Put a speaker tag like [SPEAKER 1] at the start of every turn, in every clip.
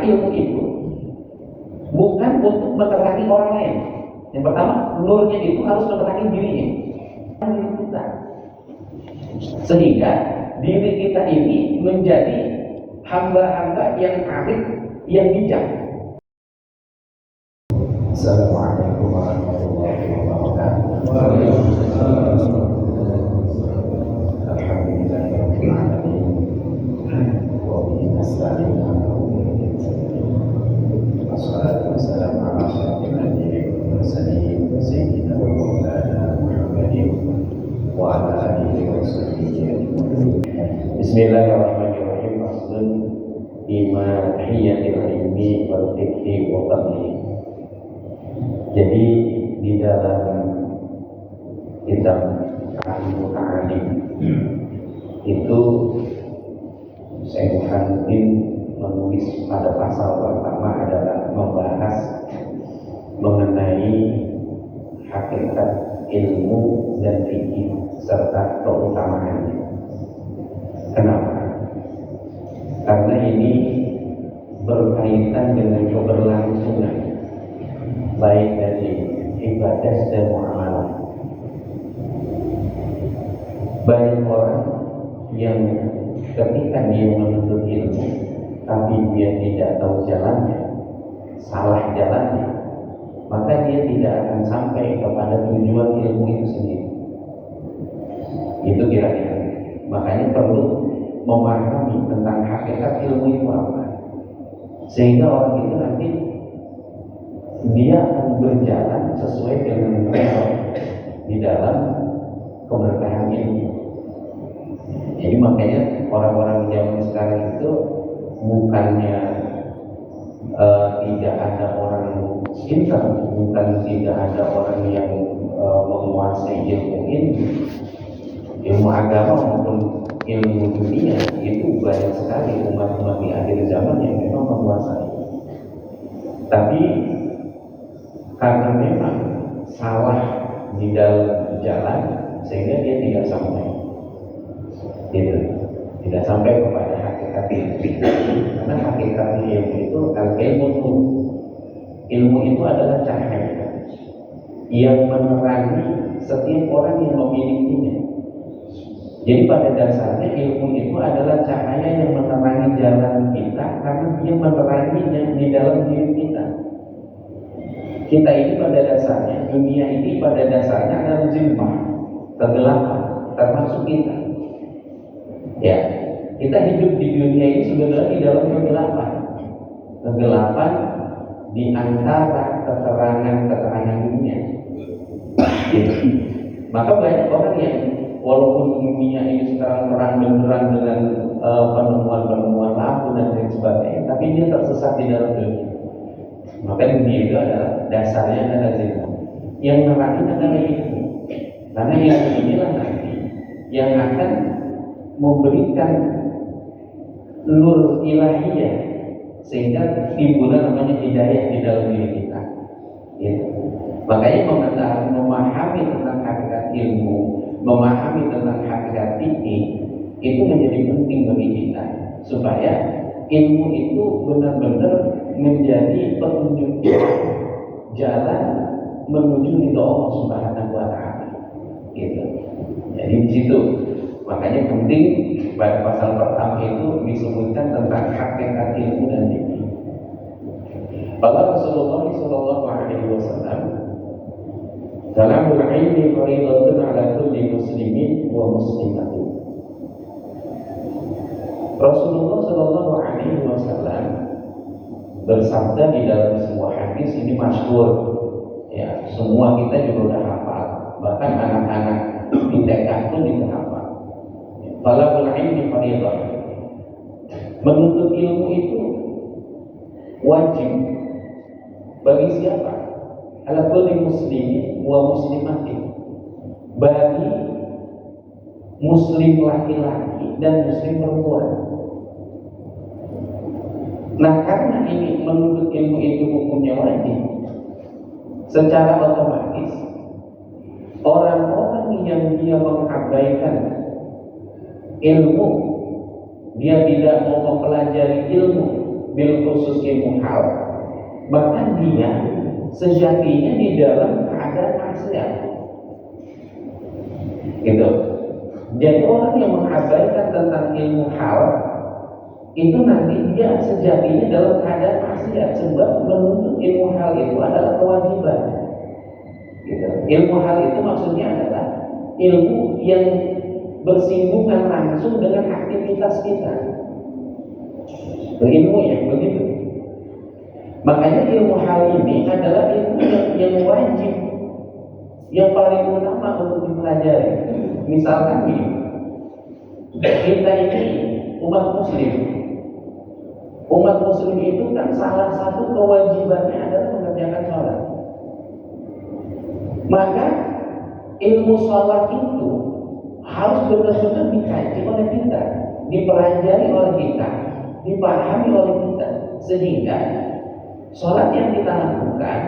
[SPEAKER 1] ilmu itu bukan untuk menerangi orang lain. Yang pertama, nurnya itu harus menerangi dirinya, diri kita, sehingga diri kita ini menjadi hamba-hamba yang arif, yang bijak.
[SPEAKER 2] Assalamualaikum warahmatullahi wabarakatuh. Alhamdulillahirabbil alamin. Wa bihi nasta'in. Wassalatu wassalamu ala asyrofil anbiya'i wal mursalin sayyidina wa maulana Muhammadin wa ala alihi wa sahbihi ajma'in. Bismillahirrahmanirrahim. Faslun imahiyatil ilmi wal fiqhi wa fadlihi. Jadi di dalam kitab Al-Muta'alim itu Syekh Muhammad menulis pada pasal pertama adalah membahas mengenai hakikat ilmu dan fikih serta keutamaannya. Kenapa? Karena ini berkaitan dengan keberlangsungan baik dari ibadah dan muamalah. Banyak orang yang ketika dia menuntut ilmu tapi dia tidak tahu jalannya, salah jalannya, maka dia tidak akan sampai kepada tujuan ilmu itu sendiri. Itu kira-kira. Makanya perlu memahami tentang hakikat ilmu itu apa, sehingga orang itu nanti dia akan berjalan sesuai dengan rel di dalam keberkahan ini. Jadi makanya orang-orang zaman sekarang itu bukannya tidak ada orang pintar, bukan tidak ada orang yang menguasai ilmu agama maupun ilmu dunia, itu banyak sekali umat-umat di akhir zaman yang memang menguasai. Tapi karena memang salah di dalam jalan, sehingga dia tidak sampai, tidak sampai kepada hakikat ilmu. Karena hakikat ilmu itu ilmu itu adalah cahaya yang menerangi setiap orang yang memilikinya. Jadi pada dasarnya ilmu itu adalah cahaya yang menerangi jalan kita, karena dia meneranginya di dalam diri kita. Kita ini pada dasarnya, dunia ini pada dasarnya adalah zulmah, kegelapan, termasuk kita. Ya, kita hidup di dunia ini sebenarnya di dalam kegelapan. Kegelapan di antara keterangan dunia. Gitu. Maka banyak orang yang walaupun dunia ini sekarang terang benderang dengan penemuan-penemuan lampu dan lain sebagainya, tapi dia tersesat di dalam dunia. Maka dunia itu adalah dasarnya adalah zina. Yang nerangin adalah ilmu. Karena ilmu inilah nanti yang akan memberikan nur ilahiyah, sehingga timbullah namanya hidayah di dalam diri kita. Ya. Makanya memahami tentang hakikat ilmu, memahami tentang hakikat fikih itu menjadi penting bagi kita, supaya ilmu itu benar-benar menjadi petunjuk jalan menuju ridha Allah Subhanahu wa taala. Gitu. Jadi di situ makanya penting pada pasal pertama itu disebutkan tentang hakikat ilmu dan fikih. Bahwa Rasulullah sallallahu alaihi wasallam dalam ilmi fardhatun ala kulli muslimin wa muslimatin. Rasulullah sallallahu alaihi wasallam bersabda di dalam sebuah hadis, ini masyhur, ya, semua kita juga udah hafal, bahkan anak-anak di TK pun itu hafal. Talabul ilmi fardhatun. Menuntut ilmu itu wajib bagi siapa? Ala kulli muslimin wa muslimatin, bagi muslim laki-laki dan muslim perempuan. Nah, karena ini menuntut ilmu itu hukumnya wajib, secara otomatis orang-orang yang dia mengabaikan ilmu, dia tidak mau mempelajari ilmu, bil khusus ilmu hal, maka dia sejatinya di dalam keadaan maksiat. Gitu. Jadi orang yang mengabaikan tentang ilmu hal itu nanti dia sejatinya dalam keadaan maksiat, sebab menuntut ilmu hal itu adalah kewajiban. Gitu. Ilmu hal itu maksudnya adalah ilmu yang bersinggungan langsung dengan aktivitas kita. Ilmu yang begitu. Makanya ilmu hal ini adalah ilmu yang wajib, yang paling utama untuk dipelajari. Misalkan nih, kita ini umat muslim. Umat muslim itu kan salah satu kewajibannya adalah mengerjakan sholat. Maka ilmu sholat itu harus benar-benar dikaji oleh kita, dipelajari oleh kita, dipahami oleh kita, sehingga sholat yang kita lakukan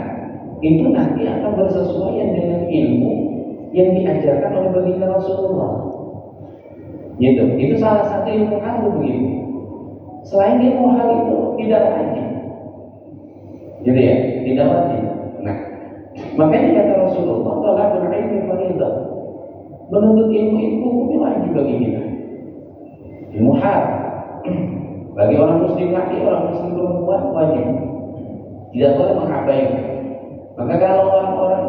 [SPEAKER 2] itu nanti akan bersesuaian dengan ilmu yang diajarkan oleh baginda Rasulullah. Gitu. Itu salah satu ilmu hal begitu. Selain ilmu hal itu tidak wajib. Gitu ya, tidak wajib. Nah, makanya kata Rasulullah, "Thalabul ilmi fardhu." Menuntut ilmu itu hukumnya wajib bagi kita. Ilmu hal bagi orang muslim laki, orang muslim perempuan wajib. Tidak boleh mengabaikan. Maka kalau orang-orang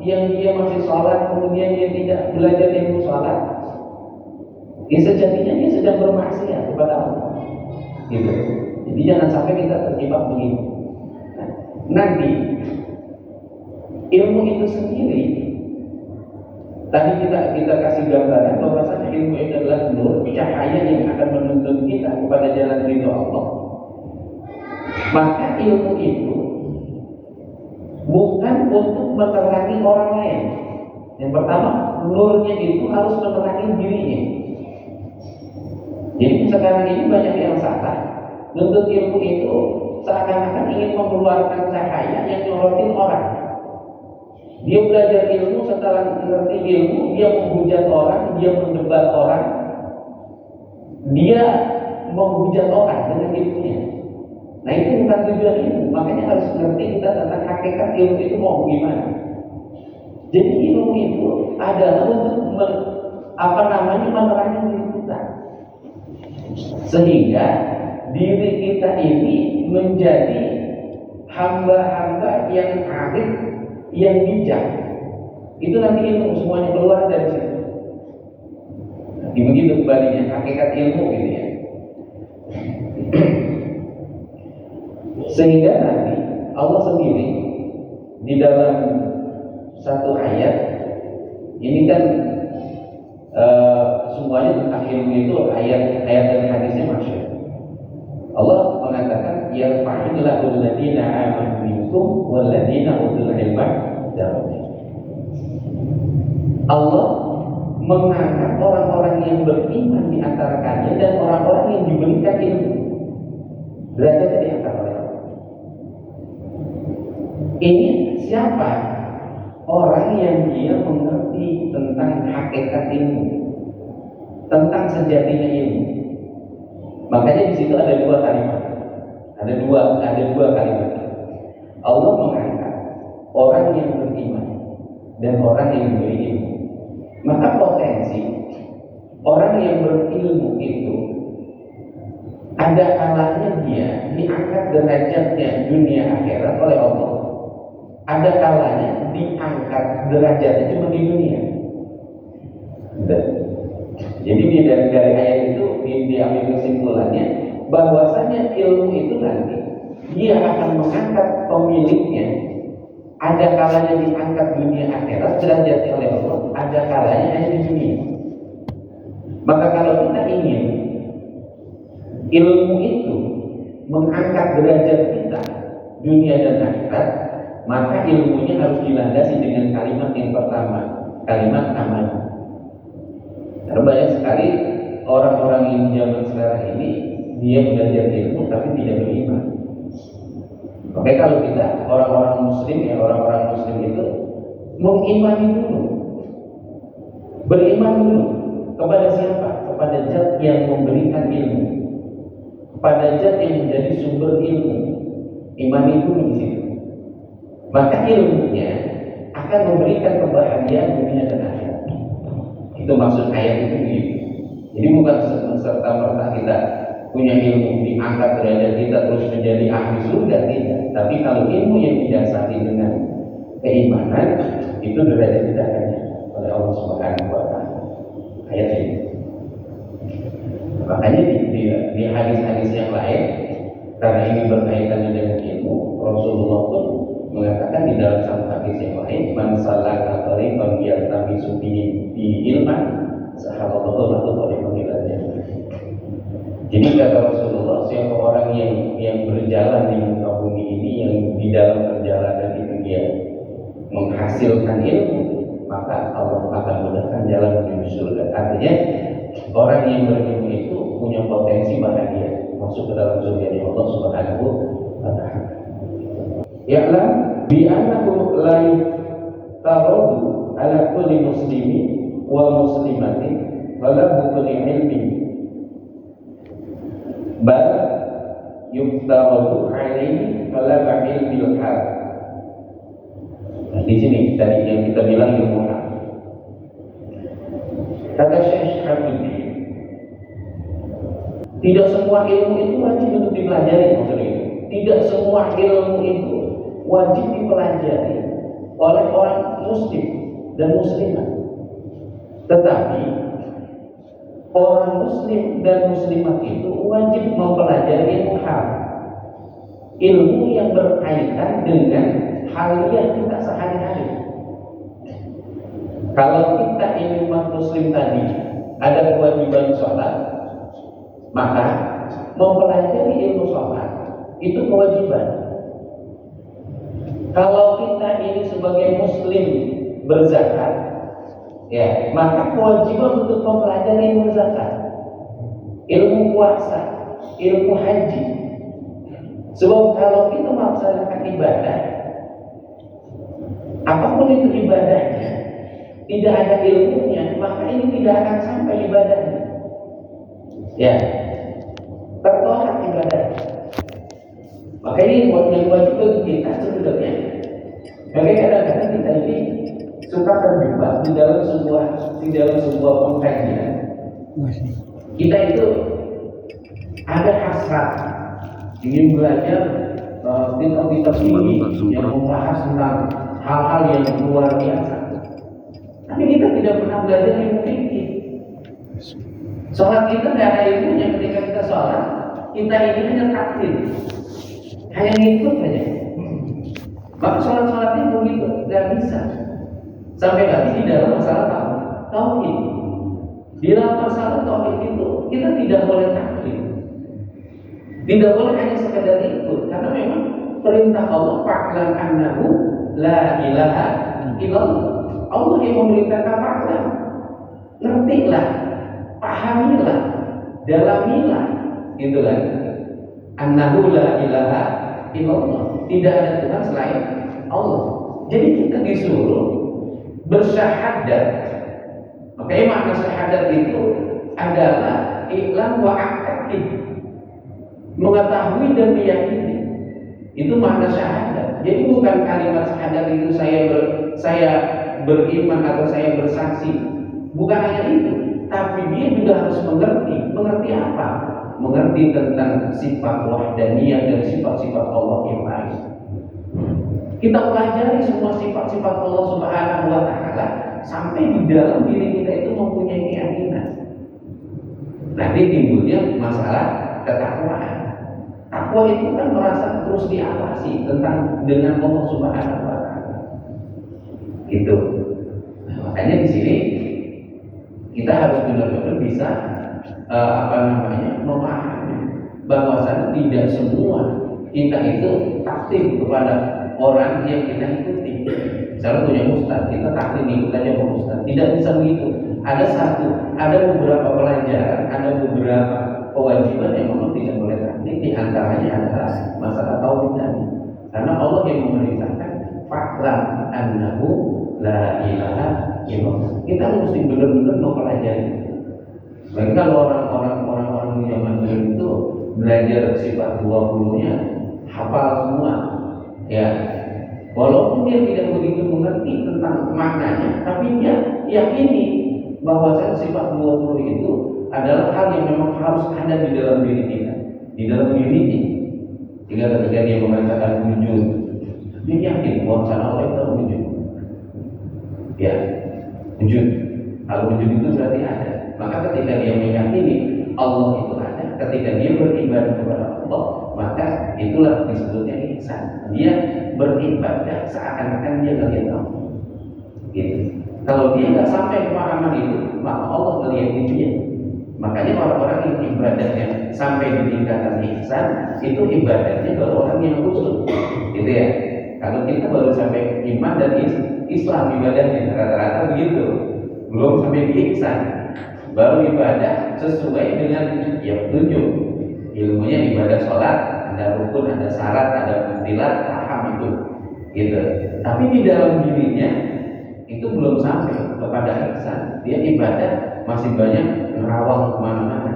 [SPEAKER 2] yang dia masih sholat kemudian dia tidak belajar ilmu sholat, sejatinya dia sedang bermaksiat kepada Allah. Gitu. Jadi jangan sampai kita terjebak begitu. Nah, nanti ilmu itu sendiri, tadi kita kasih gambaran bahwasanya ilmu itu adalah nur, cahaya yang akan menuntun kita kepada jalan ridho Allah. Maka ilmu itu bukan untuk menerangi orang lain. Yang pertama, nurnya itu harus menerangi dirinya. Jadi sekarang ini banyak yang salah. Nuntut ilmu itu seakan-akan ingin mengeluarkan cahaya yang nyorotin orang. Dia belajar ilmu, setelah mengerti ilmu, dia menghujat orang, dia mendebat orang, dia menghujat orang dengan ilmunya. Nah itu bukan tujuan ilmu. Makanya harus ngerti kita tentang hakikat ilmu itu mau gimana. Jadi ilmu itu adalah untuk menerangi diri kita, sehingga diri kita ini menjadi hamba-hamba yang arif, yang bijak. Itu nanti ilmu semuanya keluar dari situ. Nanti begitu kembalinya hakikat ilmu gitu ya. Sehingga nanti Allah sendiri di dalam satu ayat ini kan semuanya tentang ilmu itu ayat dan hadisnya masyhur. Allah mengatakan yarfa'illahu alladziina aamanu minkum walladziina utul ilma darajat. Allah mengangkat orang-orang yang beriman di antara kalian dan orang-orang yang diberikan ilmu, derajatnya diangkat oleh Allah. Ini siapa? Orang yang dia mengerti tentang hakikat ilmu, tentang sejatinya ilmu. Makanya di situ ada dua kalimat. Ada dua kalimat. Allah mengangkat orang yang beriman dan orang yang berilmu. Maka potensi orang yang berilmu itu ada kalanya dia diangkat derajatnya dunia akhirat oleh Allah. Ada kalanya diangkat derajatnya cuma di dunia. Jadi dari ayat itu diambil kesimpulannya bahwasanya ilmu itu nanti dia akan mengangkat pemiliknya. Ada kalanya diangkat dunia akhirat derajatnya oleh Allah, ada kalanya hanya di dunia. Maka kalau kita ingin ilmu itu mengangkat derajat kita dunia dan akhirat, maka ilmunya harus dilandasi dengan kalimat yang pertama, kalimat amanah. Karena banyak sekali orang-orang yang zaman sekarang ini dia belajar ilmu tapi tidak beriman. Oke, kalau kita orang-orang muslim itu mengimani dulu, beriman dulu kepada siapa? Kepada Zat yang memberikan ilmu. pada zat yang menjadi sumber ilmu. Iman itu di situ. Maka ilmunya akan memberikan kebahagiaan dunia dan akhirat. Itu maksud ayat itu begitu. Jadi bukan serta-merta kita punya ilmu diangkat derajat kita terus menjadi ahli surga, tidak. Tapi kalau ilmu yang didasari dengan keimanan, itu derajat kita akan oleh Allah Subhanahu wa Ta'ala. Ayat ini. Makanya di hadis-hadis yang lain, karena ini berkaitan dengan ilmu, Rasulullah pun mengatakan di dalam satu hadis yang lain, man salaka tariqan yaltamisu fihi ilman, sahabatullah atau tariqan ila jannah. Jadi kata Rasulullah, siapa orang yang berjalan di muka bumi ini, yang di dalam perjalanan itu dia menghasilkan ilmu, maka Allah akan mudahkan jalan menuju surga. Artinya orang yang berilmu itu punya potensi bahagia masuk ke dalam surga Allah Subhanahu wa Ta'ala. Ya'lam bi annahu la yutaradu ala kulli muslimin wa muslimatin wala kulli ilmin bal yutaradu alaihi talab ilmil hal. Di sini tadi yang kita bilang ilmu hal. Kata Syekh Habibie, tidak semua ilmu itu wajib untuk dipelajari, maksudnya itu. Tidak semua ilmu itu wajib dipelajari oleh orang muslim dan muslimah. Tetapi orang muslim dan muslimah itu wajib mempelajari ilmu hal. Ilmu yang berkaitan dengan hal yang kita sehari-hari. Kalau kita ini umat muslim tadi ada kewajiban sholat, maka mempelajari ilmu sholat itu kewajiban. Kalau kita ini sebagai muslim berzakat, ya, maka kewajiban untuk mempelajari ilmu zakat, ilmu puasa, ilmu haji. Sebab kalau kita melaksanakan ibadah, apapun itu ibadahnya, tidak ada ilmunya, maka ini tidak akan sampai ibadahnya. Ya, tertolak ibadah. Maka ini yang wajib bagi kita sebenarnya. Makanya kadang-kadang kita ini suka terjebak di dalam sebuah pengkajian. Kita itu ada hasrat ingin belajar kitab-kitab tinggi yang membahas tentang hal-hal yang luar biasa. Tapi kita tidak pernah belajar ilmu fikih. Sholat kita tidak ada ilmunya. Ketika kita sholat, kita ini hanya takdir, hanya ngikut saja. Maka sholat-sholatnya begitu, tidak bisa. Sampai nanti di dalam masalah tauhid. Di dalam masalah tauhid itu kita tidak boleh takdir, tidak boleh hanya sekedar ikut, karena memang perintah Allah fa'lam annahu la ilaha illallah. Allah yang memerintahkan fa'lam, ngertilah, pahamilah, dalamilah, gitu kan? Annahu la ilaha illallah, tidak ada Tuhan selain Allah. Jadi kita disuruh bersyahadat. Makanya makna syahadat itu adalah i'lam wa aqid, mengetahui dan meyakini. Itu makna syahadat. Jadi bukan kalimat syahadat itu saya beriman atau saya bersaksi. Bukan hanya itu, tapi dia juga harus mengerti apa? Mengerti tentang sifat wahdaniyah dan sifat-sifat Allah yang lain. Kita pelajari semua sifat-sifat Allah Subhanahu wa Ta'ala sampai di dalam diri kita itu mempunyai keyakinan. Nanti timbulnya masalah ketakwaan. Takwa itu kan merasa terus diawasi dengan Allah Subhanahu wa Ta'ala. Gitu. Nah, makanya di sini kita harus benar-benar bisa memahami bahwa tidak semua kita itu taklim kepada orang yang kita ikuti. Misalnya punya ustaz, kita taklim ikut aja sama ustaz. Tidak bisa begitu. Ada beberapa pelajaran, ada beberapa kewajiban yang memang tidak boleh taklim. Di antaranya adalah masalah tauhid tadi. Karena Allah yang memerintahkan fa'lam annahu la ilaha illallah. Kita mesti benar-benar mempelajari. Bagi kalau orang-orang di zaman dulu itu belajar sifat 20-nya, hafal semua. Ya, walaupun dia tidak begitu mengerti tentang maknanya, tapi dia yakini bahwa sifat 20 itu adalah hal yang memang harus ada di dalam diri kita, di dalam dirinya. Jika ketika dia mengatakan wujud, dia yakin bahwa Allah itu wujud. Ya, wujud. Kalau wujud itu berarti ada. Maka ketika dia meyakini Allah itu ada, ketika dia beribadah kepada Allah, maka itulah disebutnya ihsan. Dia beribadah seakan-akan dia melihat Allah. Gitu. Kalau dia nggak sampai pemahaman itu, maka Allah melihat dia. Makanya orang-orang yang ibadahnya sampai di tingkatan ihsan, itu ibadahnya baru orang yang khusyuk, gitu ya. Kalau kita baru sampai iman dan Islam ibadahnya rata-rata begitu, belum sampai di ihsan, baru ibadah sesuai dengan yang petunjuk. Ilmunya ibadah sholat, ada rukun, ada syarat, ada mubtilat, paham itu, gitu. Tapi di dalam dirinya itu belum sampai kepada ihsan. Dia ibadah masih banyak nerawang kemana-mana.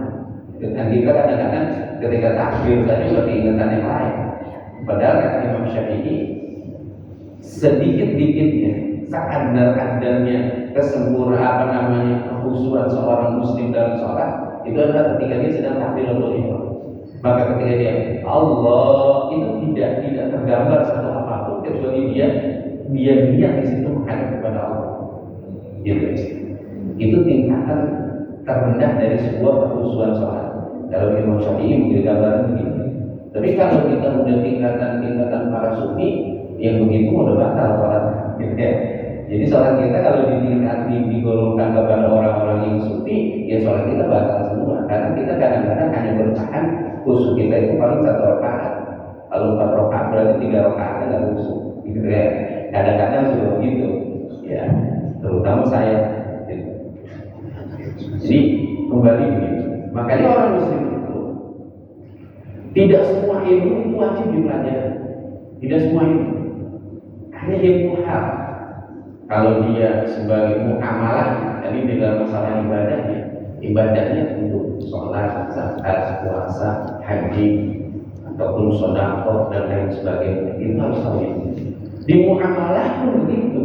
[SPEAKER 2] Dan kita kadang-kadang ketika takbir saja berkeingetan yang lain. Padahal kata Imam Syafi'i, sedikit-dikitnya sekadar-kadarnya kesempurnaan kekhusyuan seorang muslim dalam sholat itu adalah ketika dia sedang takbiratul ihram. Maka ketika dia Allah itu tidak tergambar satu apapun kecuali dia lihat di situ menghadap kepada Allah. Gitu. Itu tingkatan terendah dari sebuah kekhusyuan sholat. Kalau Imam Syafi'i menjadi gambaran begini. Tapi kalau kita udah tingkatan para sufi yang begitu udah batal sholat, gitu ya. Jadi sholat kita kalau digolongkan kepada orang-orang yang sufi, ya sholat kita batal semua. Karena kita kadang-kadang hanya bertahan khusyuk kita itu paling 1 rakaat. Kalau 4 rakaat berarti 3 rakaat nggak khusyuk, gitu ya. Kadang-kadang sudah begitu, ya. Terutama saya. Gitu. Jadi kembali begitu. Makanya orang muslim itu tidak semua ilmu itu wajib dipelajari. Tidak semua ilmu. Hanya ilmu hal. Kalau dia sebagai muamalah, tadi di dalam masalah ibadahnya untuk sholat, zakat, puasa, haji, ataupun sedekah dan lain sebagainya, itu harus tahu itu. Di muamalah pun begitu.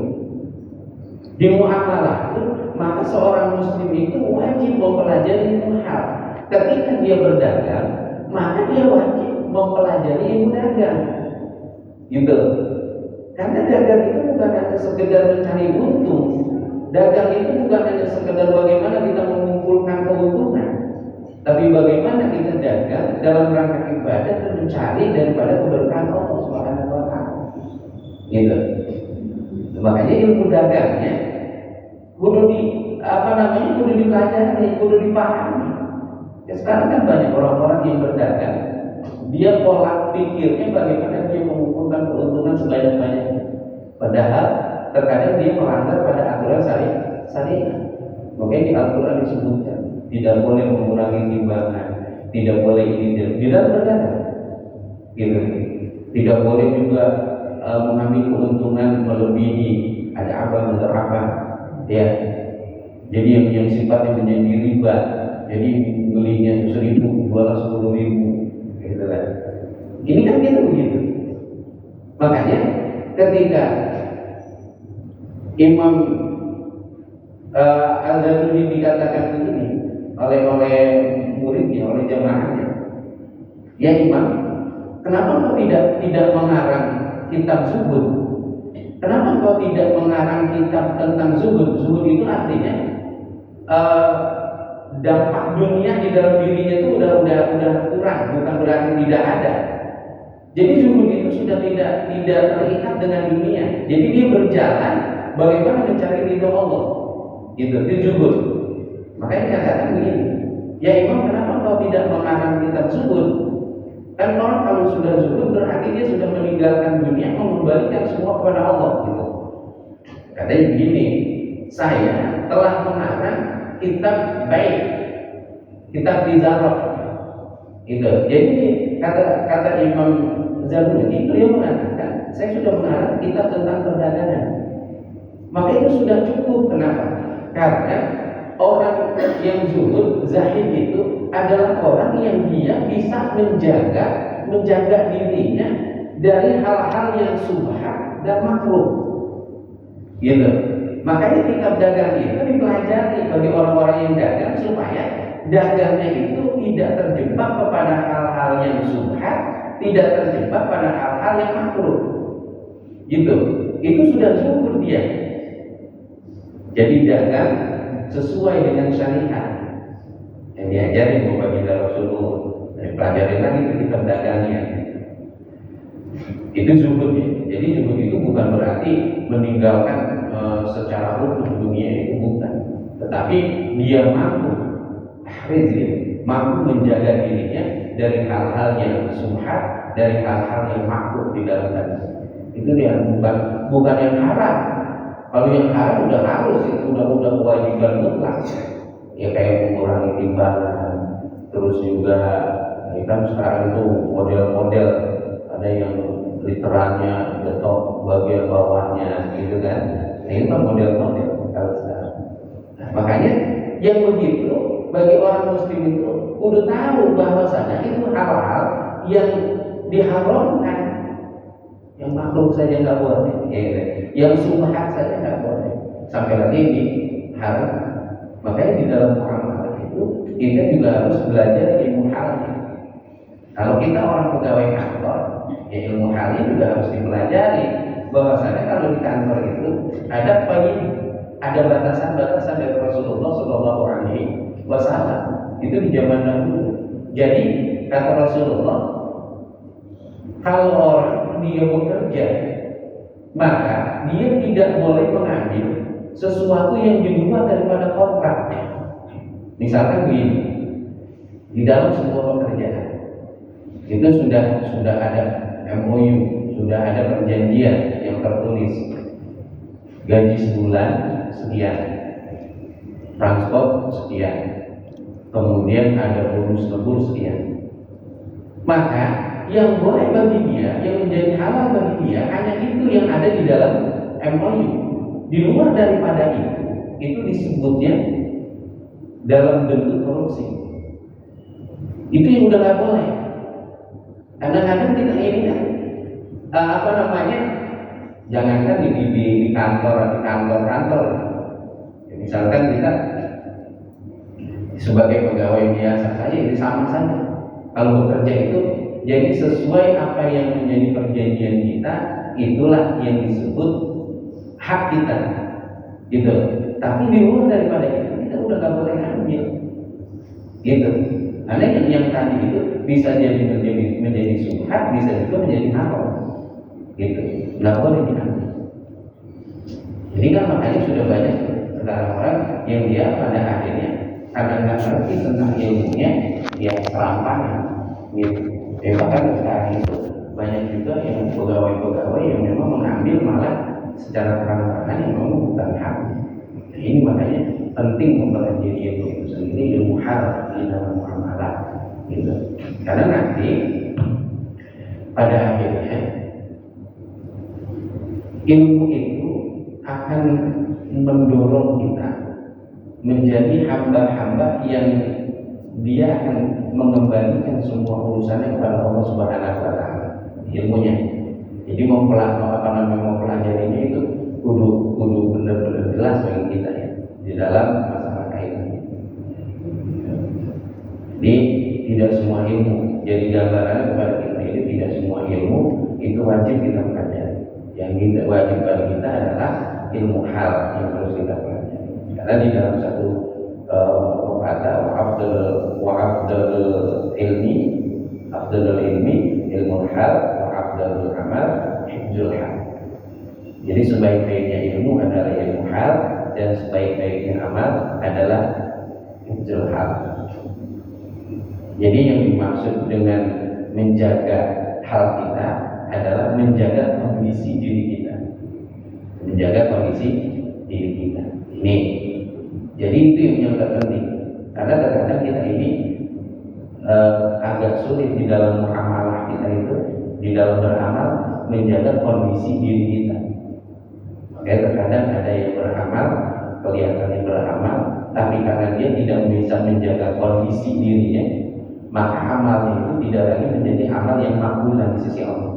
[SPEAKER 2] Di muamalah pun maka seorang muslim itu wajib mempelajari ilmu hal. Ketika dia berdagang, maka dia wajib mempelajari ilmu dagang. Gitu. Karena dagang itu bukan hanya sekedar mencari untung. Dagang itu bukan hanya sekedar bagaimana kita mengumpulkan keuntungan, tapi bagaimana kita dagang dalam rangka ibadah dan mencari daripada keberkahan Allah Subhanahu wa taala. Gitu. Makanya ilmu dagangnya kudu dipelajari, kudu dipahami. Ya, sekarang kan banyak orang-orang yang berdagang, dia pola pikirnya bagaimana dia mengumpulkan keuntungan sebanyak-banyaknya. Padahal terkadang dia melanggar pada aturan syariat. Makanya di Al-Quran disebutkan tidak boleh mengurangi timbangan, tidak boleh ini di dalam berdagang. Gitu. Tidak boleh juga mengambil keuntungan melebihi, ada apa mudarabah, ya. Jadi yang sifatnya menjadi riba, jadi belinya 1.000 jual 10.000, gitu kan. Ini kan kita begitu. Makanya ketika Imam Al-Ghazali dikatakan begini oleh muridnya, oleh jamaahnya, ya Imam, kenapa kau tidak mengarang kitab zuhud? Kenapa kau tidak mengarang kitab tentang zuhud? Zuhud itu artinya dampak dunia di dalam dirinya itu udah kurang, bukan berarti tidak ada. Jadi zuhud itu sudah tidak terikat dengan dunia. Jadi dia berjalan bagaimana mencari ridho Allah. Gitu, itu zuhud. Makanya dikatakan begini, ya Imam, kenapa kau tidak mengarang kitab zuhud? Kan orang kalau sudah zuhud berarti dia sudah meninggalkan dunia, mengembalikan semua kepada Allah, gitu. Katanya begini, saya telah mengarang kitab baik, kitab tijarah, gitu. Jadi kata Imam Zabudi itu yang mengatakan, saya sudah mengarang kitab tentang perdagangan. Maka itu sudah cukup. Kenapa? Karena orang yang zuhud, zahid itu adalah orang yang dia bisa menjaga dirinya dari hal-hal yang subhat dan makruh. Gitu. Makanya kitab dagang itu dipelajari bagi orang-orang yang dagang supaya dagangnya itu tidak terjebak kepada hal-hal yang subhat, tidak terjebak pada hal-hal yang makruh. Gitu. Itu sudah zuhud dia. Jadi dagang sesuai dengan syariat yang diajarin Baginda Rasulullah. Pelajari lagi itu kitab dagangnya. Itu zuhudnya. Jadi zuhud itu bukan berarti meninggalkan secara utuh dunia, itu bukan. Tetapi dia mampu menjaga dirinya dari hal-hal yang subhat, dari hal-hal yang makruh di dalam dagang. Itu dia, bukan yang haram. Kalau yang haram udah harus, itu udah kewajiban mutlak. Ya kayak mengurangi timbangan, terus juga ya kan sekarang itu model-model ada yang literannya betok bagian bawahnya gitu kan. Nah itu kan model-model kalau sekarang. Nah, makanya yang begitu bagi orang muslim itu udah tahu bahwasanya itu hal-hal yang diharamkan, yang makhluk saja nggak boleh, yang subhat saja nggak boleh, sampai lagi di haram. Makanya di dalam muamalah itu kita juga harus belajar ilmu halnya. Kalau kita orang pegawai kantor, ya ilmu halnya juga harus dipelajari. Bahwasanya kalau di kantor itu ada batasan-batasan dari Rasulullah Shallallahu Alaihi Wasallam. Itu di zaman dahulu. Jadi kata Rasulullah, kalau orang dia bekerja, maka dia tidak boleh mengambil sesuatu yang di luar daripada kontraknya. Misalkan begini, di dalam sebuah pekerjaan itu sudah ada MOU, sudah ada perjanjian yang tertulis, gaji sebulan sekian, transport sekian, kemudian ada bonus lembur sekian. Maka yang boleh bagi dia, yang menjadi halal bagi dia hanya itu yang ada di dalam MOU. Di luar daripada itu disebutnya dalam bentuk korupsi. Itu yang udah nggak boleh. Kadang-kadang kita ini kan jangankan di kantor ya, misalkan kita sebagai pegawai biasa saja ini sama saja. Kalau bekerja itu jadi sesuai apa yang menjadi perjanjian kita, itulah yang disebut hak kita, gitu. Tapi di luar daripada itu kita udah nggak boleh ambil, gitu. Karena yang tadi itu bisa jadi menjadi subhat, bisa juga menjadi haram, gitu. Nggak boleh diambil. Jadi kan makanya sudah banyak sekarang orang yang dia pada akhirnya karena nggak ngerti tentang ilmunya, dia serampangan, gitu. Bahkan sekarang itu banyak juga yang pegawai-pegawai yang memang mengambil malah secara terang-terangan yang memang bukan hak. Nah, ini makanya penting mempelajari ilmu itu sendiri, ilmu hal di dalam muamalah, gitu. Karena nanti pada akhirnya ilmu itu akan mendorong kita menjadi hamba-hamba yang dia akan mengembalikan semua urusannya kepada Allah Subhanahu wa Ta'ala, ilmunya. Jadi mempelajarinya itu kudu benar-benar jelas bagi kita ya di dalam masalah kaitannya. Jadi tidak semua ilmu, jadi gambaran kepada kita ini tidak semua ilmu itu wajib kita pelajari. Yang kita wajib bagi kita adalah ilmu hal yang harus kita pelajari. Karena di dalam satu kata afdalul ilmi ilmu hal wa afdalul amal hifdzul hal. Jadi sebaik-baiknya ilmu adalah ilmu hal dan sebaik-baiknya amal adalah hifdzul hal. Jadi yang dimaksud dengan menjaga hal kita adalah menjaga kondisi diri kita, menjaga kondisi diri kita. Ini jadi itu yang terpenting. Karena terkadang kita ini agak sulit di dalam muamalah kita itu, di dalam beramal menjaga kondisi diri kita. Makanya terkadang ada yang beramal kelihatannya beramal, tapi karena dia tidak bisa menjaga kondisi dirinya, maka amalnya itu tidak lagi menjadi amal yang makbulan di sisi Allah.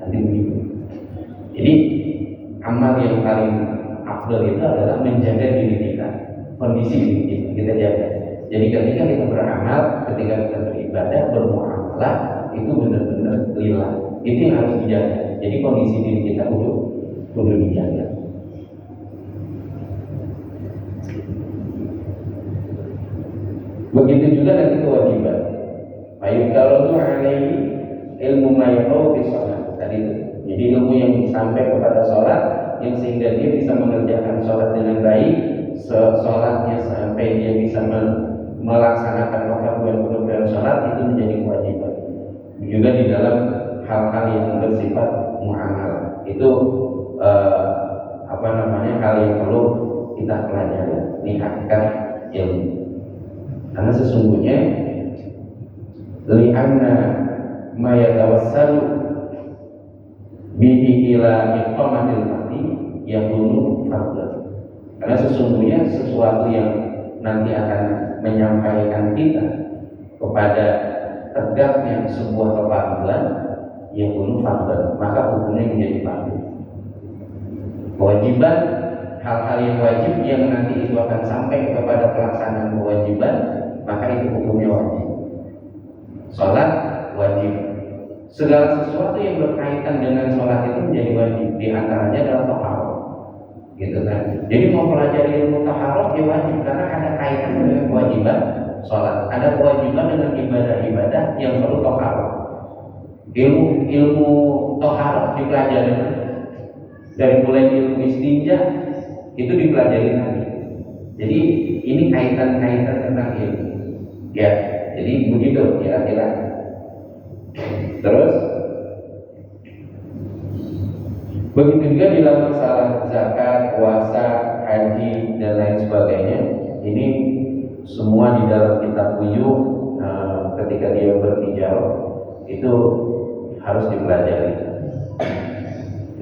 [SPEAKER 2] Nanti begitu. Jadi amal yang paling afdal itu adalah menjaga diri kita, kondisi diri kita jaga. Jadi ketika kita beramal, ketika kita beribadah, bermuamalah, itu benar-benar lillah. Itu yang harus dijaga. Jadi kondisi diri kita perlu dijaga. Begitu juga nanti kewajiban. Fayuqtalu alaihi ilmu mayaqau fi shalah. Tadi itu. Jadi ilmu yang sampai kepada sholat, yang sehingga dia bisa mengerjakan sholat dengan baik, sholatnya sampai dia bisa melaksanakan kewajiban dalam sholat, itu menjadi kewajiban. Juga di dalam hal-hal yang bersifat muamalah, itu hal yang perlu kita pelajari. Ini hakikat ilmu. Karena sesungguhnya li'anna ma yatawassalu bihi ila iqamatil fardhi yakunu fardhan. Karena sesungguhnya sesuatu yang nanti akan menyampaikan kita kepada tegaknya sebuah kefarduan yakunu fardhan, maka hukumnya menjadi fardu. Kewajiban, hal-hal yang wajib yang nanti itu akan sampai kepada pelaksanaan kewajiban, maka itu hukumnya wajib. Sholat wajib. Segala sesuatu yang berkaitan dengan sholat itu menjadi wajib. Di antaranya adalah taharah, gitu kan? Jadi mempelajari ilmu taharah ya wajib, karena ada kaitan dengan kewajiban sholat. Ada kewajiban dengan ibadah-ibadah yang perlu taharah. Ilmu taharah dipelajari dari mulai ilmu istinja itu dipelajari lagi. Jadi ini kaitan-kaitan tentang ilmu. Ya, jadi begitu kira-kira. Terus begitu juga dalam masalah zakat, puasa, haji dan lain sebagainya. Ini semua di dalam kitab Buyuh ketika dia berbicara itu harus dipelajari.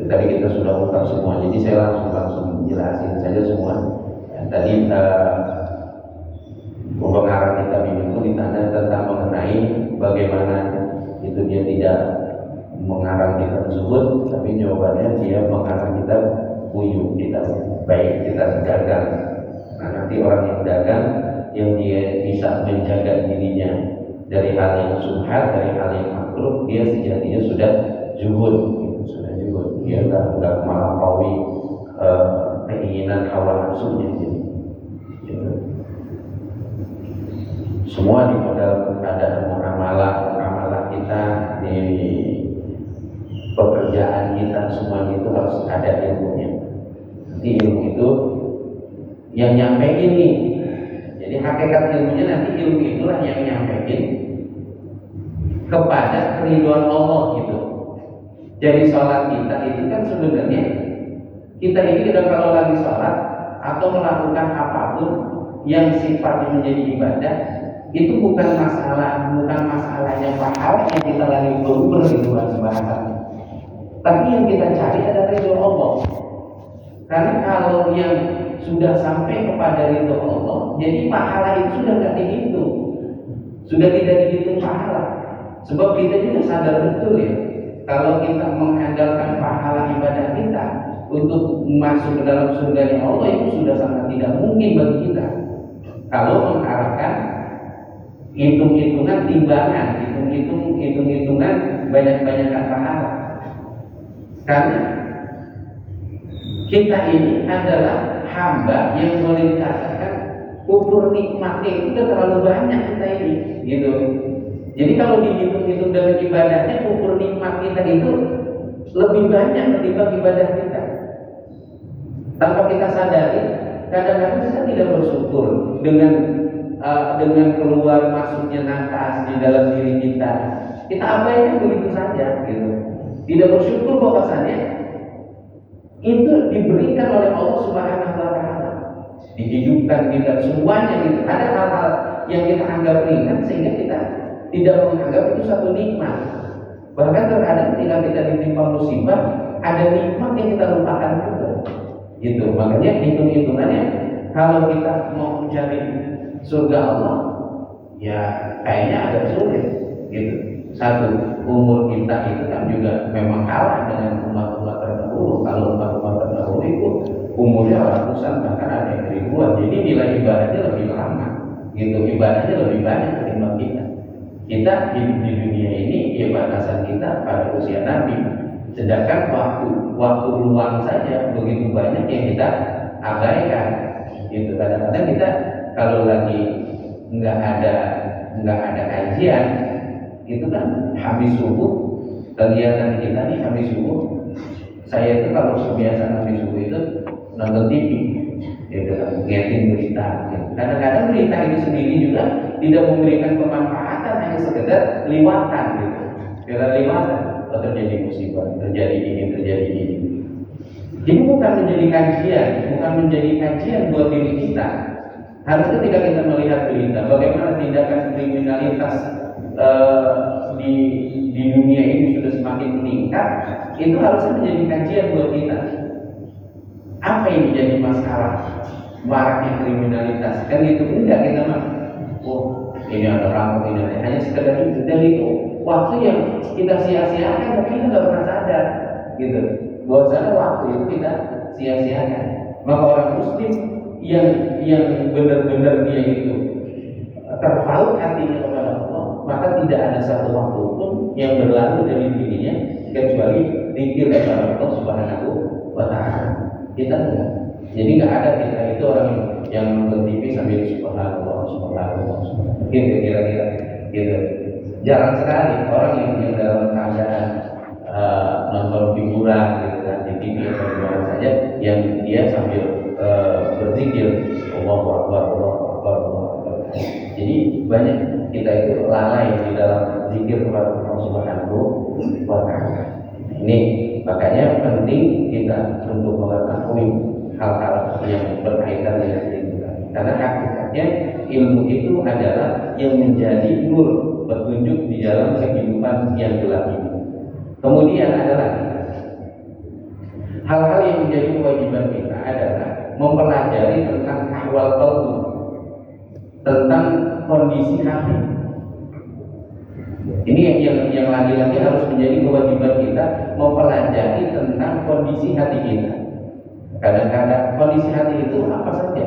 [SPEAKER 2] Tadi kita sudah ungkap semua, jadi saya langsung jelasin saja semua. Tadi pengarang kitab ini itu ditanya tentang mengenai bagaimana itu dia tidak mengarang kitab tersebut, tapi jawabannya dia mengarang kitab Buyuh, kitab baik, kitab dagang. Nah, nanti orang yang dagang yang dia bisa menjaga dirinya dari hal yang subhat, dari hal yang makruh, dia sejatinya sudah zuhud, sudah zuhud. Dia tidak melampaui keinginan hawa nafsunya. Semua di dalam keadaan muamalah kita, di pekerjaan kita, semua itu harus ada ilmunya. Nanti ilmu itu yang nyampein nih. Jadi hakikat ilmunya nanti ilmu itulah yang nyampein kepada keridhaan Allah gitu. Jadi sholat kita itu kan sebenarnya kita ini kalau lagi sholat atau melakukan apapun yang sifatnya menjadi ibadah, itu bukan masalahnya pahala yang kita lagi beruber gitu kan bahasanya. Tapi yang kita cari adalah ridho Allah. Karena kalau yang sudah sampai kepada ridho Allah, jadi pahala itu sudah tidak dihitung, sudah tidak dihitung pahala. Sebab kita juga sadar betul ya, kalau kita mengandalkan pahala ibadah kita untuk masuk ke dalam surganya Allah, itu sudah sangat tidak mungkin bagi kita. Kalau mengharapkan hitung-hitungan timbangan, hitung-hitungan banyak-banyakan pahala. Karena kita ini adalah hamba yang boleh dikatakan ukur nikmatnya itu udah terlalu banyak kita ini, gitu. Jadi kalau dihitung-hitung dengan ibadahnya, ukur nikmat kita itu lebih banyak ketimbang ibadah kita. Tanpa kita sadari, kadang-kadang kita tidak bersyukur dengan keluar masuknya nafas di dalam diri kita. Kita abaikan begitu saja, gitu. Tidak bersyukur bahwasanya itu diberikan oleh Allah Subhanahu wa Ta'ala. Dihidupkan kita semuanya gitu. Ada hal-hal yang kita anggap ringan sehingga kita tidak menganggap itu satu nikmat. Bahkan terkadang ketika kita ditimpa musibah, ada nikmat yang kita lupakan juga. Gitu. Makanya hitung-hitungannya kalau kita mau mencari surga Allah, ya kayaknya agak sulit. Gitu. Satu, umur kita itu kan juga memang kalah dengan umat-umat terdahulu. Kalau umat-umat terdahulu itu umurnya ratusan, bahkan ada yang ribuan. Jadi nilai ibadahnya lebih lama, gitu. Ibadahnya lebih banyak ketimbang kita. Kita hidup di dunia ini, ya batasan kita pada usia Nabi. Sedangkan waktu luang saja begitu banyak yang kita abaikan. Gitu. Kadang-kadang kita kalau lagi nggak ada kajian, itu kan habis subuh, kegiatan kita nih habis subuh. Saya itu kalau kebiasaan habis subuh itu nonton TV, gitu, ngeliatin berita. Gitu. Kadang-kadang berita itu sendiri juga tidak memberikan pemanfaatan, hanya sekedar liwatan, gitu. Sekedar liwatan, terjadi musibah, terjadi ini. Jadi bukan menjadi kajian buat diri kita. Harusnya ketika kita melihat berita, bagaimana tindakan kriminalitas di dunia ini sudah semakin meningkat, itu harusnya menjadi kajian buat kita. Apa yang menjadi masalah maraknya kriminalitas? Kan itu enggak, kita mah, oh ini ada rampok, ini ada, hanya sekedar itu. Dan itu waktu yang kita sia-siakan, tapi kita nggak pernah sadar, gitu. Bahwasanya waktu itu kita sia-siakan. Maka orang Muslim yang benar-benar dia itu terpaut hatinya kepada Allah, maka tidak ada satu waktu pun yang berlalu dari dirinya kecuali zikir kepada Allah Subhanahu wa Ta'ala. Kita enggak. Jadi nggak ada kita itu orang yang nonton TV sambil subhanallah. Gitu kira-kira. Gitu. Jarang sekali orang yang dalam keadaan nonton hiburan gitu kan di TV atau di mana saja yang dia sambil berzikir Allahu Akbar. Jadi banyak kita itu lalai di dalam zikir kepada Allah Subhanahu wa Ta'ala. Ini makanya penting kita untuk mengetahui hal-hal yang berkaitan dengan ilmu. Karena hakikatnya ilmu itu adalah yang menjadi nur petunjuk di dalam kehidupan yang gelap ini. Kemudian adalah hal-hal yang menjadi kewajiban kita adalah mempelajari tentang ahwal qalbi, tentang kondisi hati. Ini yang lagi-lagi harus menjadi kewajiban kita, mempelajari tentang kondisi hati kita. Kadang-kadang kondisi hati itu apa saja?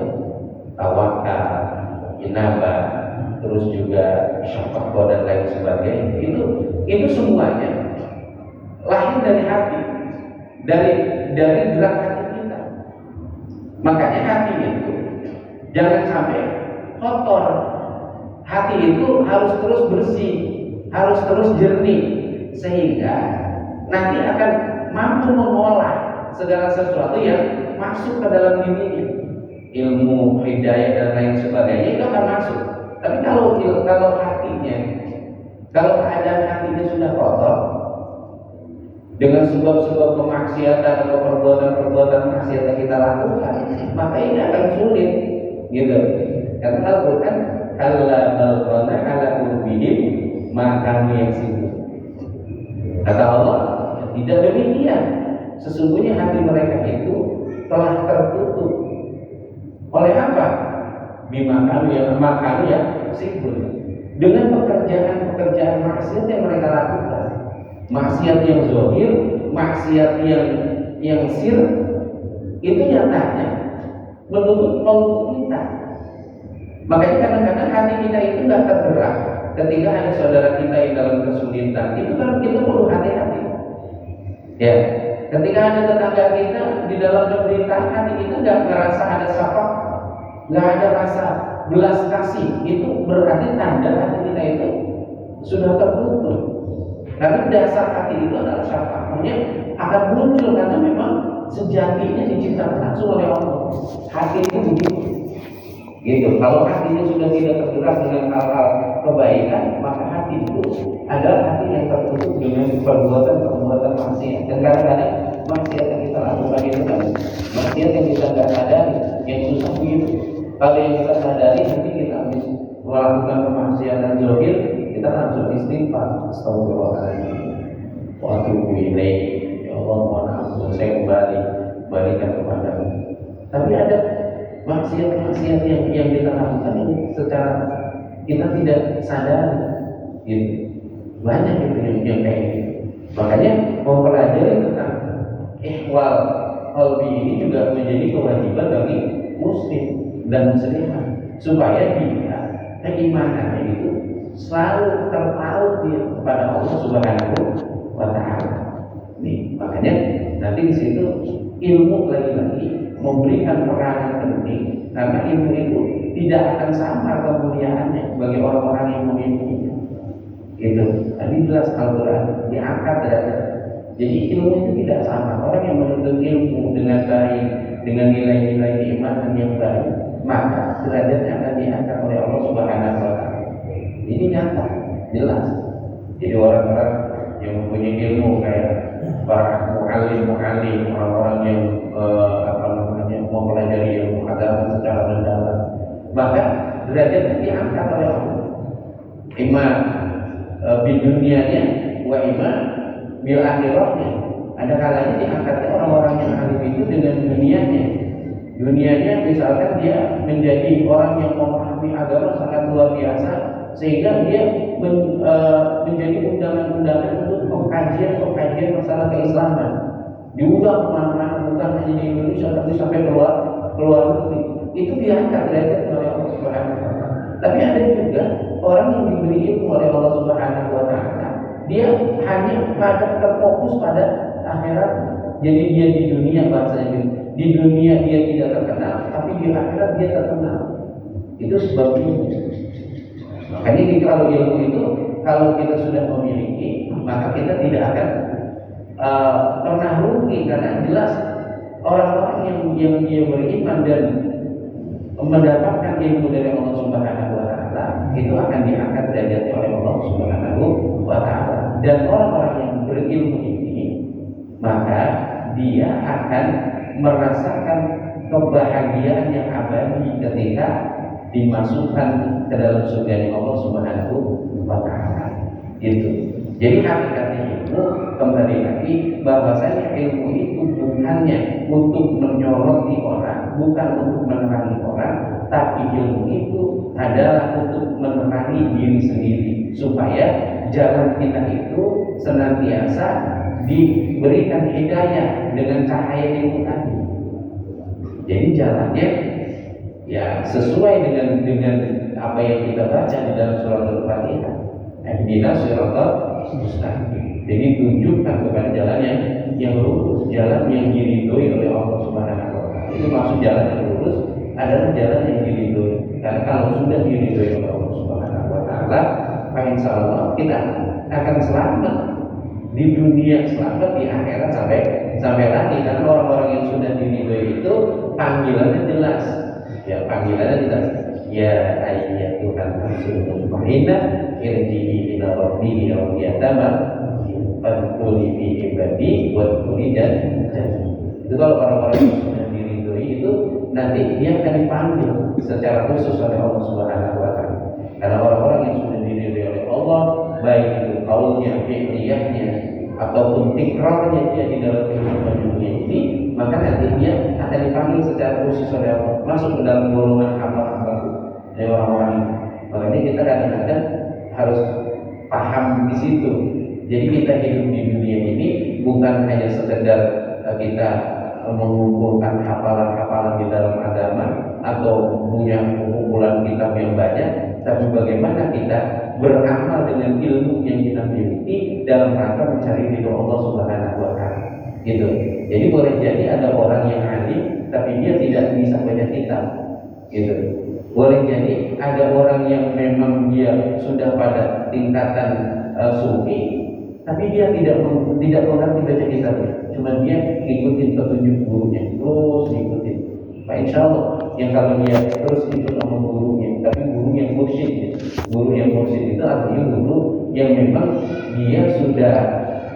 [SPEAKER 2] Tawakal, inabah, terus juga syafaqah dan lain sebagainya. Itu semuanya lahir dari hati, dari gerak hati kita. Makanya hati itu jangan sampai kotor. Hati itu harus terus bersih, harus terus jernih, sehingga nanti akan mampu mengolah segala sesuatu yang masuk ke dalam dirinya. Ilmu, hidayah dan lain sebagainya itu akan masuk. Tapi kalau hatinya, kalau keadaan hatinya sudah kotor dengan sebab-sebab kemaksiatan atau perbuatan-perbuatan maksiat yang kita lakukan, maka ini akan sulit, gitu. Karena Al-Quran kalla bal rana ala qulubihim ma kanu yaksibun. Kata Allah, tidak demikian. Sesungguhnya hati mereka itu telah tertutup. Oleh apa? Bima kanu yaksibun. Dengan pekerjaan maksiat yang mereka lakukan. Maksiat yang zahir, maksiat yang sir, itu nyatanya menutup qalbu kita. Makanya kadang-kadang hati kita itu nggak tergerak ketika ada saudara kita yang dalam kesulitan. Itu kan kita perlu hati-hati. Ya, ketika ada tetangga kita di dalam penderitaan, hati kita nggak ngerasa ada syafaat, nggak ada rasa belas kasih. Itu berarti tanda hati kita itu sudah tertutup. Karena dasar hati itu adalah syafaat. Maksudnya akan muncul karena memang sejatinya diciptakan langsung oleh Allah. Hati itu begitu. Gitu. Kalau hatinya sudah tidak tergerak dengan hal-hal kebaikan, maka hati itu adalah hati yang tertutup dengan perbuatan maksiat. Dan kadang-kadang maksiat yang kita lakukan itu kan maksiat yang kita nggak sadari, yang susah begitu. Kalau yang kita sadari, nanti kita habis melakukan kemaksiatan zahir, kita langsung istighfar, astagfirullahaladzim, wa atubu ilaih. Ya Allah, mohon ampun, saya kembalikan kepadamu. yang kita lakukan ini secara kita tidak sadar, gitu. Banyak itu yang kayak gitu. Makanya mempelajari tentang ihwal qalbi ini juga menjadi kewajiban bagi muslim dan muslimah supaya dia keimanannya itu selalu terpaut kepada Allah Subhanahu wa Ta'ala. Nih, makanya nanti di situ ilmu lagi-lagi memberikan peranan penting karena ilmu itu tidak akan sama kemuliaannya bagi orang-orang yang memilikinya. Gitu. Tadi jelas Al-Quran diangkat derajat. Jadi ilmu itu tidak sama. Orang yang menuntut ilmu dengan baik, dengan nilai-nilai keimanan yang baik, maka derajatnya akan diangkat oleh Allah Subhanahu wa Ta'ala. Ini nyata, jelas. Jadi orang-orang yang mempunyai ilmu kayak para mu'alim, orang-orang yang mempelajari ilmu agama secara mendalam, maka derajatnya diangkat oleh Allah. Iman di dunianya, wa iman bil akhirahnya. Ada kalanya diangkatnya orang-orang yang alim itu dengan dunianya. Dunianya misalkan dia menjadi orang yang memahami agama sangat luar biasa, sehingga dia menjadi undangan-undangan untuk pengkajian masalah keislaman. Diundang kemana-mana, bukan hanya di Indonesia tapi sampai keluar negeri. Itu diangkat derajat oleh Allah Subhanahu wa Ta'ala. Tapi ada juga orang yang diberi ilmu oleh Allah Subhanahu wa Ta'ala, dia hanya terfokus pada akhirat. Jadi dia di dunia, bahasanya di dunia dia tidak terkenal, tapi di akhirat dia terkenal. Itu sebabnya. Makanya kalau ilmu itu kalau kita sudah memiliki, maka kita tidak akan pernah rugi, karena jelas orang-orang yang dia beriman dan mendapatkan ilmu dari Allah Subhanahu wa Ta'ala itu akan diangkat derajatnya oleh Allah Subhanahu wa Ta'ala. Dan orang-orang yang berilmu ini, maka dia akan merasakan kebahagiaan yang abadi ketika dimasukkan ke dalam surga Allah Subhanahu wa Ta'ala. Itu. Jadi hakikatnya itu kembali lagi bahwasanya ilmu itu bukannya untuk menyoroti orang, bukan untuk menerangi orang, tapi ilmu itu adalah untuk menerangi diri sendiri supaya jalan kita itu senantiasa diberikan hidayah dengan cahaya ilmu tadi. Jadi jalannya ya sesuai dengan apa yang kita baca di dalam surah Al-Fatihah. Ihdinas siratal mustaqim. Jadi tunjukkan kepada jalan yang lurus, jalan yang diridhoi oleh Allah Subhanahu wa Ta'ala. Itu maksud jalan yang lurus adalah jalan yang diridhoi. Karena kalau sudah diridhoi oleh Allah Subhanahu wa Ta'ala, maka insyaallah kita akan selamat di dunia, selamat di akhirat sampai lagi. Karena orang-orang yang sudah diridhoi itu panggilannya jelas. Ya, panggilannya jelas. Ya ayyatuhan nafsul mutmainnah irji'i ila rabbiki radiyatan fadkhuli fi ibadi wadkhuli jannati. Itu kalau orang-orang yang sudah diridhoi itu nanti dia akan dipanggil secara khusus oleh Allah Subhanahu wa Ta'ala. Karena orang-orang yang sudah diridhoi oleh Allah, baik itu qaulnya, fi'liyahnya ataupun tikrarnya dia di dalam kehidupan dunia ini, maka nanti dia akan dipanggil secara khusus oleh Allah, masuk ke dalam golongan hamba-hamba dari orang-orang ini. Makanya kita kadang-kadang harus paham di situ. Jadi kita hidup di dunia ini bukan hanya sekedar kita mengumpulkan hafalan-hafalan di dalam agama atau punya kumpulan kitab yang banyak, tapi bagaimana kita beramal dengan ilmu yang kita miliki dalam rangka mencari ridho Allah Subhanahu wa Ta'ala. Gitu. Jadi boleh jadi ada orang yang alim tapi dia tidak bisa baca kitab. Gitu. Boleh jadi ada orang yang memang dia sudah pada tingkatan sufi, tapi dia tidak mengerti baca kitabnya. Cuma dia ikutin petunjuk gurunya, terus ikutin. Pak insya Allah, yang kalau dia terus ikut sama gurunya, tapi guru yang mursyid, guru yang mursyid itu artinya guru yang memang dia sudah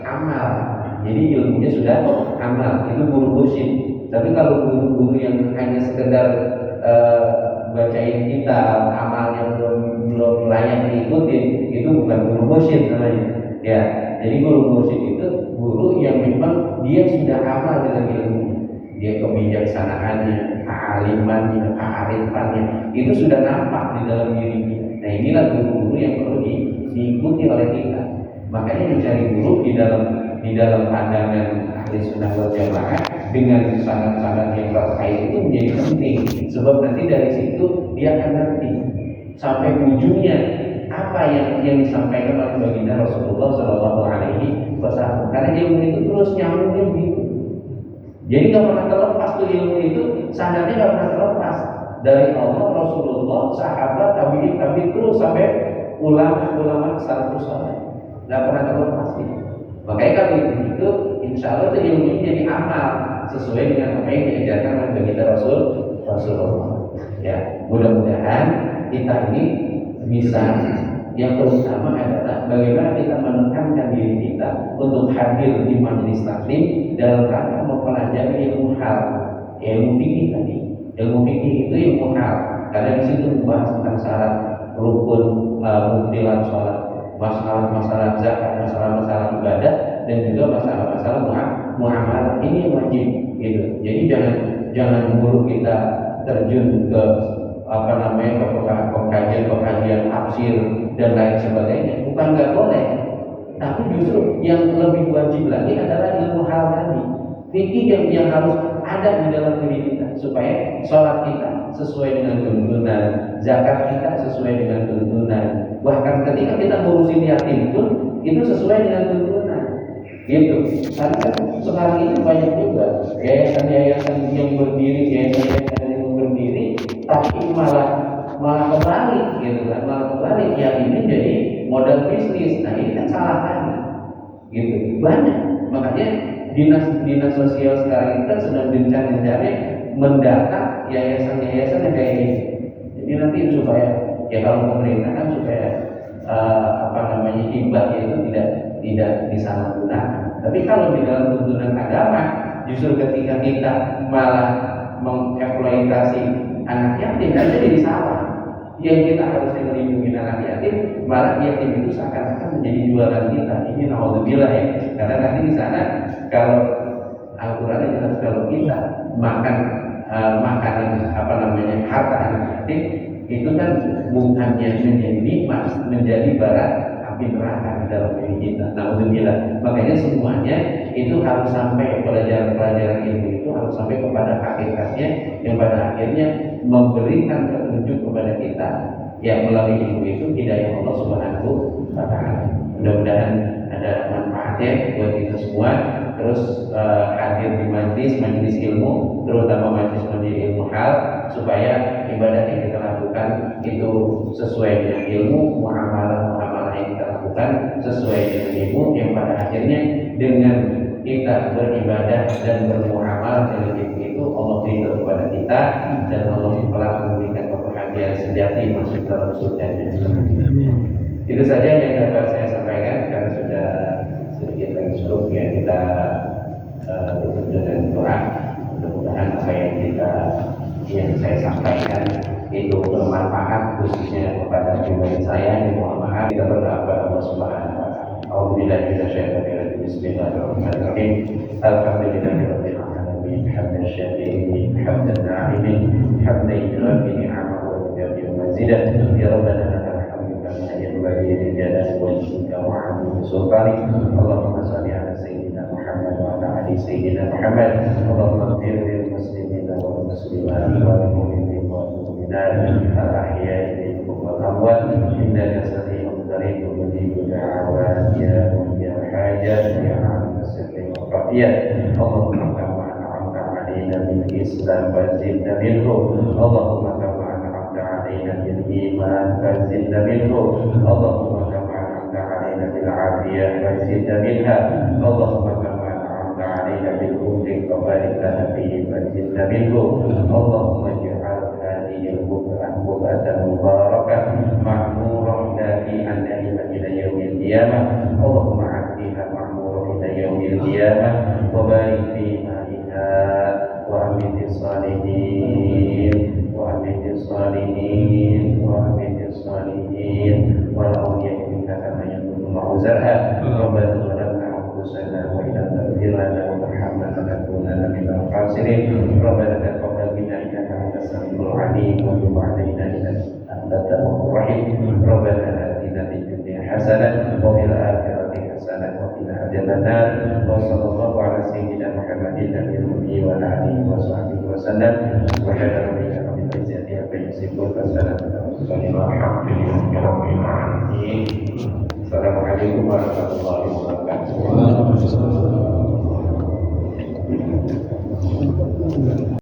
[SPEAKER 2] amal. Jadi ilmunya sudah amal, itu guru mursyid. Tapi kalau guru-guru yang hanya sekedar bacain kitab, amalnya belum layak diikutin, itu bukan guru mursyid namanya. Ya, jadi guru mursyid itu guru yang memang dia sudah amal dengan ilmu, dia kebijaksanaannya, kealimannya, kearifannya, itu sudah nampak di dalam diri kita. Nah inilah guru-guru yang perlu diikuti oleh kita. Makanya mencari guru di dalam pandangan ahli sunnah wal jamaah dengan sangat-sangat yang terkait itu menjadi penting. Sebab nanti dari situ dia akan ngerti sampai ujungnya apa yang disampaikan oleh baginda Rasulullah Shallallahu Alaihi Wasallam. Karena ilmu itu terus nyambungnya begitu. Jadi nggak pernah terlepas tuh ilmu itu, sanadnya nggak pernah terlepas dari Allah, Rasulullah, sahabat, tabi'in, terus sampai ulama salafus saleh, nggak pernah terlepas itu. Makanya kalau itu, insya Allah itu ilmu ini jadi amal sesuai dengan apa yang diajarkan oleh baginda Rasulullah. Ya, mudah-mudahan kita ini bisa. Yang terutama adalah bagaimana kita menekankan diri kita untuk hadir di majelis taklim dalam rangka mempelajari ilmu hal, ilmu fikih tadi. Ilmu fikih itu ilmu hal, karena di situ membahas tentang syarat rukun, mubtilat sholat, masalah zakat, masalah ibadah, dan juga masalah muamalah. Ini yang wajib, gitu. Jadi jangan dulu kita terjun ke pengkajian tafsir dan lain sebagainya. Bukan nggak boleh, tapi justru yang lebih wajib lagi adalah ilmu hal tadi, fikih yang harus ada di dalam diri kita supaya sholat kita sesuai dengan tuntunan, zakat kita sesuai dengan tuntunan, bahkan ketika kita ngurusin yatim pun itu sesuai dengan tuntunan. Gitu. Karena sekarang ini banyak juga yayasan yang berdiri, tapi malah kebalik, gitu kan? Malah kebalik, ya ini jadi modal bisnis. Nah ini kan salah lagi, gitu. Banyak. Makanya dinas sosial sekarang itu kan sedang gencar-gencarnya mendata yayasan-yayasan yang kayak ini. Jadi nanti supaya ya kalau pemerintah kan supaya hibah itu tidak disalahgunakan. Tapi kalau di dalam tuntunan agama, justru ketika kita malah mengeksploitasi anak yatim, kan jadi salah. Yang kita harusnya melindungi anak yatim, malah yatim itu seakan-akan menjadi jualan kita. Ini naudzubillah ya. Karena nanti di sana kalau Al-Quran jelas kalau kita makan harta anak yatim itu kan bukannya menjadi nikmat, menjadi bara api neraka di dalam diri kita. Naudzubillah. Makanya semuanya itu harus sampai pelajaran ilmu itu harus sampai kepada hakikatnya yang pada akhirnya memberikan petunjuk kepada kita yang melalui ilmu itu hidayah Allah Subhanahu wa taala. Mudah-mudahan ada manfaatnya buat kita semua. Terus hadir di majelis ilmu, terutama majelis ilmu hal, supaya ibadah yang kita lakukan itu sesuai dengan ilmu, muamalah yang kita lakukan sesuai dengan ilmu yang pada akhirnya dengan kita beribadah dan bermuamalah dengan ilmu itu Allah berikan kepada kita dan Allah telah memberikan kebahagiaan sejati masuk dalam surga-Nya. Itu saja yang dapat saya sampaikan karena sudah sedikit lagi cukup ya, kita tutup dengan doa. Mudah-mudahan apa yang saya sampaikan itu bermanfaat khususnya kepada pribadi saya. Mohon maaf, kita berdoa kepada Allah Subhanahu wa taala. Alhamdulillah kita syaitan bismillahirrahmanirrahim. Alhamdulillahirabbil alamin. Hamdan syakirin, hamdan na'imin, hamdan yuwafi ni'amahu wa yujazi mazidah. Ya Rabbana lakal hamdu kama yanbaghi li jalali wajhika wa 'azimi sultanik. Allahumma shalli ala sayyidina Muhammad wa ala ali sayyidina Muhammad. Allahumma ighfir lil muslimina wal muslimat wal mu'minina wal mu'minat al-ahya'i minhum wal amwat. Innaka sami'un qaribun mujibud da'awat ya mu'min hajat ya 'alim sirri wa khafiyat. Allahumma kama an'amta 'alaina bil Islam fazidna minhu. Allahumma kama an'amta 'alaina bil iman fazidna minhu. Allahumma kama an'amta 'alaina bil 'afiyah fazidna minha. Allahumma kama an'amta 'alaina bil hudri fabarik lana fihi fazidna minhu. Allahumma ij'al hadhihi al-buq'atan mubarakah ma'murah dafi'an ila yaumil qiyamah. Allahumma 'afiha ma'murah ila yaumil qiyamah wa barik fi ma'iha wa amitis salihin wa amitis salihin wa amitis salihin wa la'awliya minka kama yakunu ma'uzarha. Rabbana zalamna anfusana wa illam taghfir lana wa tarhamna lanakunanna minal khasirin. Rabbana taqabbal minna عليم وتب علينا إنك أنت التواب الرحيم. ربنا آتنا في الدنيا حسنة وفي الآخرة حسنة وقنا عذاب النار. وصلى الله على سيدنا محمد النبي الأمي وعلى آله وصحبه وسلم. سبحان ربك رب العزة عما يصفون وسلام على المرسلين والحمد لله رب العالمين. Assalamualaikum warahmatullahi wabarakatuh.